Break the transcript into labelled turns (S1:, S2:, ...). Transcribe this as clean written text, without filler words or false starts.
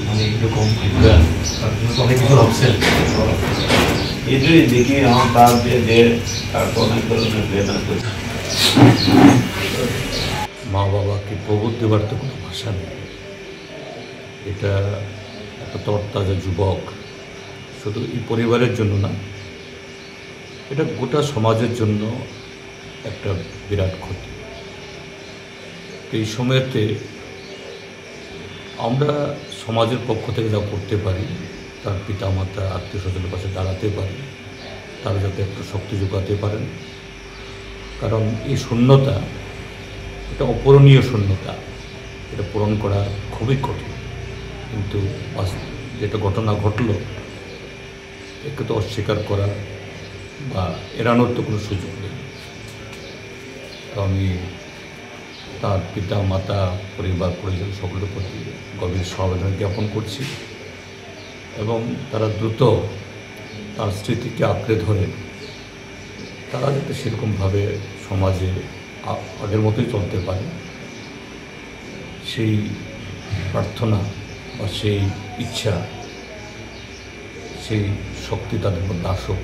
S1: মানে এরকম বিজ্ঞান তার জন্য তো অনেক কিছু ভাবছেন।
S2: এটাই দেখি আমার তার যে তারপর অনেক ধরনের প্রেরণা করছে।
S1: মা বাবাকে প্রবোধ দেওয়ার তো কোনো ভাষা নেই। এটা একটা তরতাজা যুবক শুধু এই পরিবারের জন্য না, এটা গোটা সমাজের জন্য একটা বিরাট ক্ষতি। এই সময়তে আমরা সমাজের পক্ষ থেকে যা করতে পারি, তার পিতামাতা আত্মীয় স্বজনের পাশে দাঁড়াতে পারি, তারা যাতে একটু শক্তি যোগাতে পারেন। কারণ এই শূন্যতা, এটা অপূরণীয় শূন্যতা, এটা পূরণ করা খুবই কঠিন। কিন্তু যেটা ঘটনা ঘটল, একে তো অস্বীকার করা বা এড়ানোর তো কোনো সুযোগ নেই। তো আমি তার পিতা মাতা পরিবার পরিজন সকলের প্রতি গভীর সমবেদনা জ্ঞাপন করছি এবং তারা দ্রুত তার স্মৃতিকে আঁকড়ে ধরে তারা যাতে সেরকমভাবে সমাজে আগের মতোই চলতে পারে, সেই প্রার্থনা বা সেই ইচ্ছা, সেই শক্তি তাদের মধ্যে আসুক।